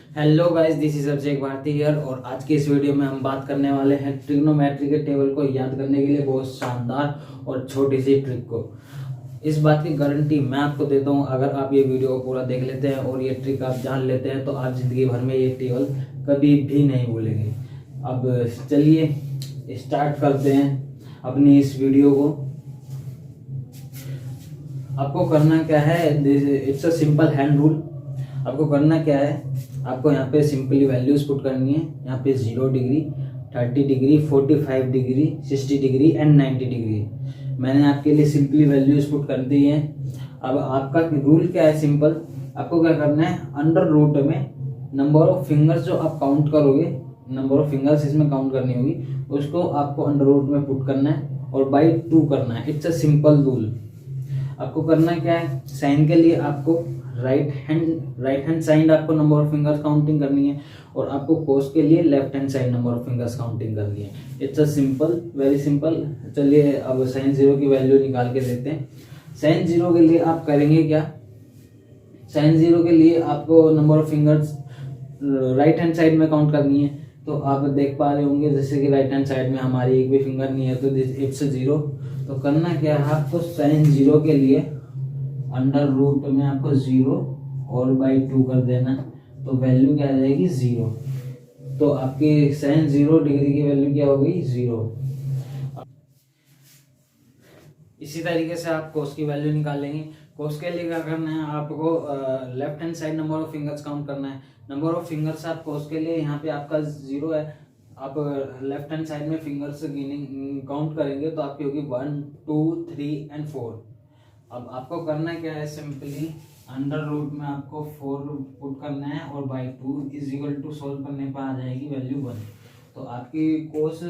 Hello guys, this is Abhishek Bharti here. और आज के इस वीडियो में हम बात करने वाले हैं ट्रिग्नोमेट्री के टेबल को याद करने के लिए बहुत शानदार और छोटी सी ट्रिक को। इस बात की गारंटी मैं आपको देता हूँ, अगर आप ये वीडियो को पूरा देख लेते हैं और ये ट्रिक आप जान लेते हैं तो आप जिंदगी भर में ये टेबल कभी भी नहीं भूलेंगे। अब चलिए स्टार्ट करते हैं अपनी इस वीडियो को। आपको करना क्या है, it's a simple hand rule. आपको करना क्या है, आपको यहाँ पे सिंपली वैल्यूज पुट करनी है। यहाँ पे 0 degree, 30 degree, 45 degree, 60 degree and 90 degree मैंने आपके लिए सिंपली वैल्यूज पुट कर दी है। अब आपका रूल क्या है, सिंपल। आपको क्या करना है, अंडर रूट में नंबर ऑफ फिंगर्स जो आप काउंट करोगे, नंबर ऑफ फिंगर्स इसमें काउंट करनी होगी, उसको आपको अंडर रूट में पुट करना है और बाई 2 करना है। It's a simple rule. आपको करना क्या है, साइन के लिए आपको राइट हैंड साइड आपको नंबर ऑफ फिंगर्स काउंटिंग करनी है और आपको कोस के लिए left hand side number of fingers counting करनी है। It's a simple, very simple. चलिए अब साइन 0 की वैल्यू निकाल के देते हैं। साइन 0 के लिए आप करेंगे क्या, साइन 0 के लिए आपको number of fingers right hand side में काउंट करनी है। तो आप देख पा रहे होंगे जैसे कि राइट हैंड साइड में हमारी एक भी फिंगर नहीं है, तो इट्स 0। तो करना क्या है, आपको साइन 0 के लिए अंडर रूट में आपको 0 और बाई 2 कर देना, तो वैल्यू क्या आ जाएगी, 0। तो आपकी साइन 0 डिग्री की वैल्यू क्या हो गई, 0। इसी तरीके से आप कोस की वैल्यू निकालेंगे। कोस के लिए क्या करना है, आपको left hand side number of fingers count करना है। नंबर ऑफ फिंगर्स आप कोस के लिए, यहाँ पे आपका 0 है। आप लेफ्ट हैंड साइड में फिंगर्स गिनिंग काउंट करेंगे तो आपकी होगी 1 2 3 एंड 4। अब आपको करना क्या है, सिंपली अंडर रूट में आपको 4 पुट करना है और by 2 is equal to solve करने पर आ जाएगी वैल्यू 1। तो आपकी कोस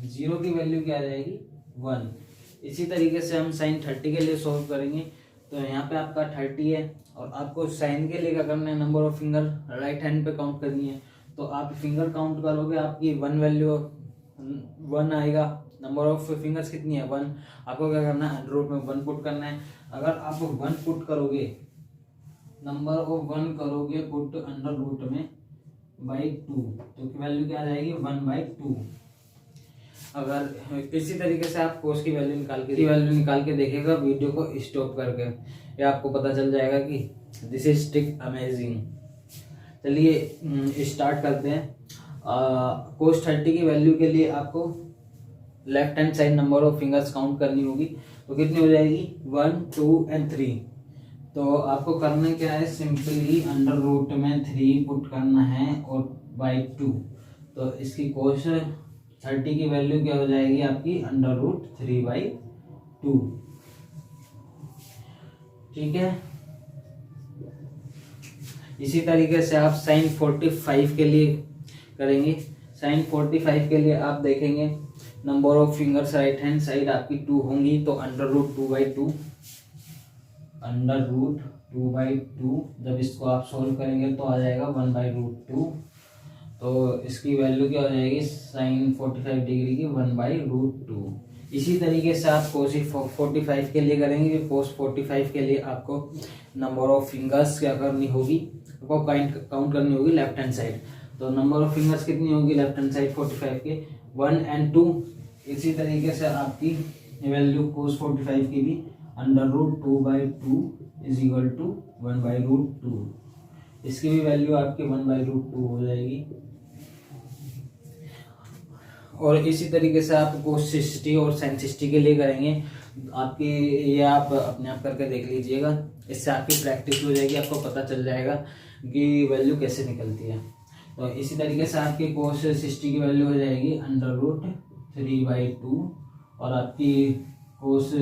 0 की वैल्यू क्या आ जाएगी, 1। इसी तरीके से हम साइन 30 के लिए सोल्व करेंगे। तो यहाँ पे आपका 30 है और आपको साइन के लिए क्या करना है, number of finger right hand पे काउंट करनी है। तो आप फिंगर काउंट करोगे, आपकी 1 वैल्यू 1 आएगा। नंबर ऑफ फिंगर्स कितनी है, 1। आपको क्या करना है, अंडर रूट में 1 पुट करना है। अगर आप 1 पुट करोगे, नंबर ऑफ 1 करोगे पुट अंडर रूट में बाई 2, तो वैल्यू क्या आ जाएगी, 1/2। अगर इसी तरीके से आप कोस की वैल्यू निकाल के देखिएगा वीडियो को स्टॉप करके, ये आपको पता चल जाएगा कि दिस इज ट्रिक अमेजिंग। चलिए स्टार्ट करते हैं। कोस 30 की वैल्यू के लिए आपको left hand side number of fingers count करनी होगी। तो कितनी हो जाएगी, 1 2 एंड 3। तो आपको करना क्या है, सिंपली अंडर रूट में 3 पुट करना है और बाई 2। तो इसकी कोस 30 की वैल्यू क्या हो जाएगी आपकी, अंडर रूट 3/2। ठीक है। इसी तरीके से आप साइन 45 के लिए करेंगे। साइन 45 के लिए आप देखेंगे number of fingers right hand side आपकी 2 होंगी, तो अंडर रूट 2/2, अंडर रूट 2/2। जब इसको आप सोल्व करेंगे तो आ जाएगा 1/√2। तो इसकी वैल्यू क्या हो जाएगी, साइन 45 डिग्री की 1/√2। इसी तरीके से आप कोस 45 के लिए करेंगे। कोस 45 के लिए आपको नंबर ऑफ फिंगर्स क्या करनी होगी, आपको काउंट करनी होगी लेफ्ट हैंड साइड। तो नंबर ऑफ फिंगर्स कितनी होगी लेफ्ट हैंड साइड 45 के, 1 एंड 2। इसी तरीके से आपकी वैल्यू कोस 45 की भी under root 2/2 is equal to 1/√2। इसकी भी वैल्यू आपकी 1/√2 हो जाएगी। और इसी तरीके से आप कोस 60 और साइन 60 के लिए करेंगे। आपकी ये आप अपने आप करके देख लीजिएगा, इससे आपकी प्रैक्टिस हो जाएगी, आपको पता चल जाएगा कि वैल्यू कैसे निकलती है। तो इसी तरीके से आपकी कोस 60 की वैल्यू हो जाएगी अंडर रूट 3/2 और आपकी कोस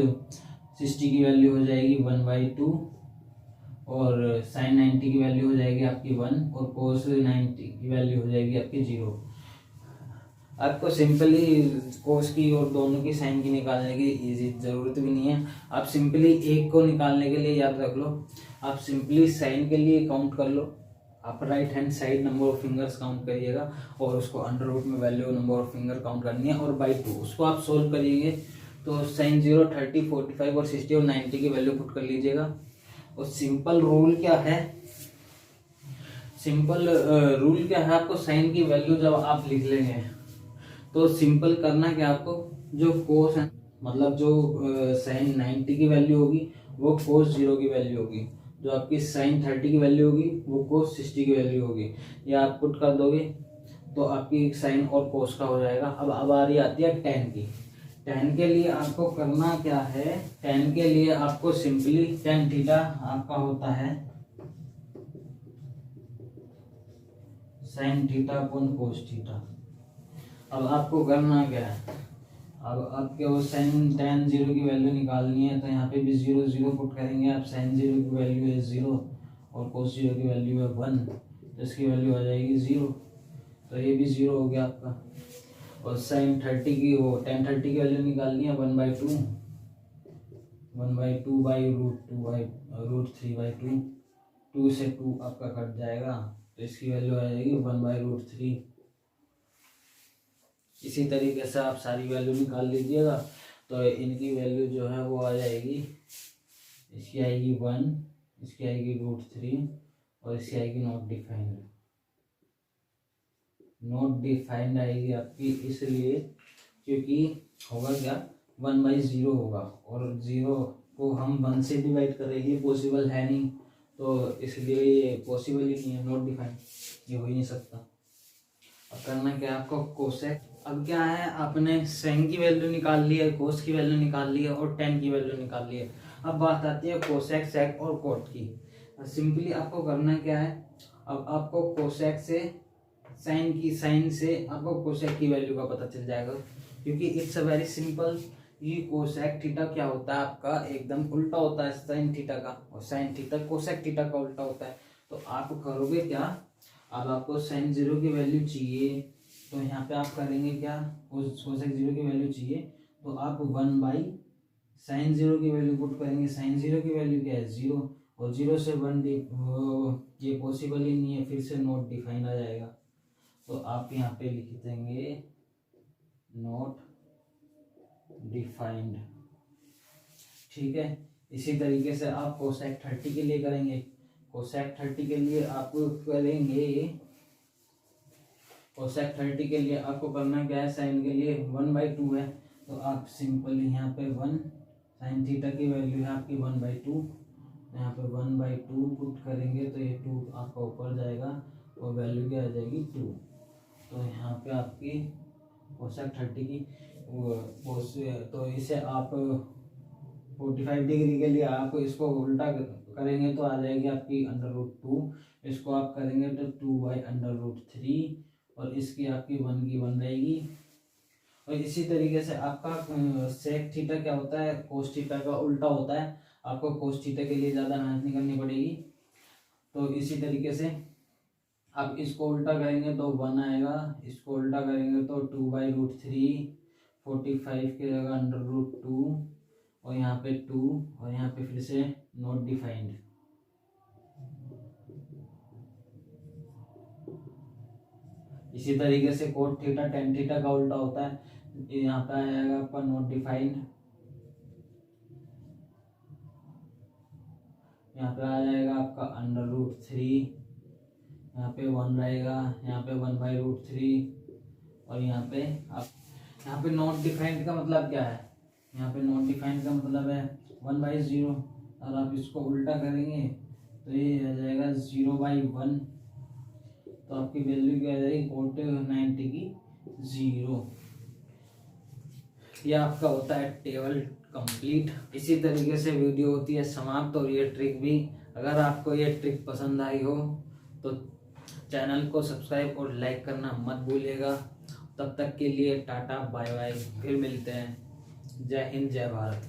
60 की वैल्यू हो जाएगी 1/2 और साइन 90 की वैल्यू हो जाएगी आपकी 1 और कोस 90 की वैल्यू हो जाएगी आपकी 0। आपको सिंपली कोस की और दोनों की साइन की निकालने की इजी ज़रूरत भी नहीं है। आप सिंपली एक को निकालने के लिए याद रख लो, आप सिंपली साइन के लिए काउंट कर लो। आप right hand side number of fingers count करिएगा और उसको अंडर रूट में value number of finger count करनी है और बाई 2 उसको आप सोल्व करिएगा। तो साइन 0 30 45 और 60 और 90 की वैल्यू पुट कर लीजिएगा। और सिंपल रूल क्या है, सिंपल रूल क्या है, आपको साइन की वैल्यू जब आप लिख लेंगे तो सिंपल करना क्या आपको, जो कोस है मतलब जो साइन 90 की वैल्यू होगी वो कोस 0 की वैल्यू होगी, जो आपकी साइन 30 की वैल्यू होगी वो कोस 60 की वैल्यू होगी। ये आप पुट कर दोगे तो आपकी साइन और कोस का हो जाएगा। अब आ रही आती है टेन की। टेन के लिए आपको करना क्या है, टेन के लिए आपको सिंपली टेन थीटा आपका होता है sine theta upon cos theta. अब आपको करना क्या है, अब आपके वो साइन टेन 0 की वैल्यू निकालनी है तो यहाँ पे भी 0 0 पुट करेंगे आप। साइन 0 की वैल्यू है 0 और कोस 0 की वैल्यू है 1, तो इसकी वैल्यू आ जाएगी 0, तो ये भी 0 हो गया आपका। और साइन 30 की वो टेन 30 की वैल्यू निकालनी है 1/2 बाई रूट 3/2, 2 से 2 आपका कट जाएगा तो इसकी वैल्यू आ जाएगी 1/√3। इसी तरीके से आप सारी वैल्यू निकाल लीजिएगा तो इनकी वैल्यू जो है वो आ जाएगी, इसकी आएगी 1, इसकी आएगी √3 और इसकी आएगी नॉट डिफाइंड आएगी आपकी, इसलिए क्योंकि होगा क्या 1/0 होगा और 0 को हम 1 से डिवाइड करेंगे, पॉसिबल है नहीं, तो इसलिए ये पॉसिबल ही नहीं है, नॉट डिफाइंड, ये हो ही नहीं सकता। अब करना क्या है आपको, कोसेक। अब क्या है, आपने साइन की वैल्यू निकाल ली है, कोस की वैल्यू निकाल ली है और टेन की वैल्यू निकाल ली है। अब बात आती है कोसेक, सेक और कोट की। सिंपली आपको करना क्या है, अब आपको कोसेक से साइन से आपको कोसेक की वैल्यू का पता चल जाएगा, क्योंकि इट्स अ वेरी सिंपल। ये कोसेक थीटा क्या होता है आपका, एकदम उल्टा होता है साइन थीटा का, और साइन थीटा कोसेक थीटा का उल्टा होता है। तो आप करोगे क्या, अब आपको साइन 0 की वैल्यू चाहिए तो यहाँ पे आप करेंगे क्या, कोसेक 0 की वैल्यू चाहिए तो आप 1/sin 0 की वैल्यू पुट करेंगे। साइन 0 की वैल्यू क्या है 0, और 0 से 1 ये पॉसिबल ही नहीं है, फिर से नॉट डिफाइन आ जाएगा, तो आप यहाँ पे लिख देंगे नॉट डिफाइंड। ठीक है, इसी तरीके से आप कोसेक 30 के लिए करेंगे। कोसेक 30 के लिए आपको करेंगे, कोसेक 30 के लिए आपको करना क्या है, साइन के लिए 1/2 है तो आप सिंपल यहाँ पे 1, साइन थीटा की वैल्यू है आपकी 1/2, यहाँ पे 1/2 पुट करेंगे तो ये 2 आपका ऊपर जाएगा और वैल्यू क्या आ जाएगी 2। तो यहाँ पे आपकी कोसेक 30 की तो इसे आप 45 डिग्री के लिए आप इसको उल्टा करेंगे तो आ जाएगी आपकी √2, इसको आप करेंगे तो 2/√3 और इसकी आपकी 1 की 1 रहेगी। और इसी तरीके से आपका सेक थीटा क्या होता है, कोस थीटा का उल्टा होता है, आपको कोस थीटा के लिए ज़्यादा मेहनत नहीं करनी पड़ेगी। तो इसी तरीके से आप इसको उल्टा करेंगे तो 1 आएगा, इसको उल्टा करेंगे तो 2/√3, 45 की जगह √2 और यहाँ पे 2 और यहाँ पे फिर से नॉट डिफाइंड। इसी तरीके से कोट थीटा टेन थीटा का उल्टा होता है, यहाँ पे आएगा आपका नॉट डिफाइंड, यहाँ पे आ जाएगा आपका √3, यहाँ पे 1 रहेगा, यहाँ पे 1/√3 और यहाँ पे आप यहाँ पे नॉट डिफाइंड का मतलब क्या है, यहाँ पे नॉट डिफाइंड का मतलब है 1/0 और आप इसको उल्टा करेंगे तो ये आ जाएगा 0/1, तो आपकी वैल्यू क्या आ जाएगी कोट 90 की 0। यह आपका होता है टेबल कंप्लीट। इसी तरीके से वीडियो होती है समाप्त और ये ट्रिक भी। अगर आपको ये ट्रिक पसंद आई हो तो चैनल को सब्सक्राइब और लाइक करना मत भूलिएगा। तब तक के लिए टाटा बाय बाय, फिर मिलते हैं। जय हिंद जय भारत।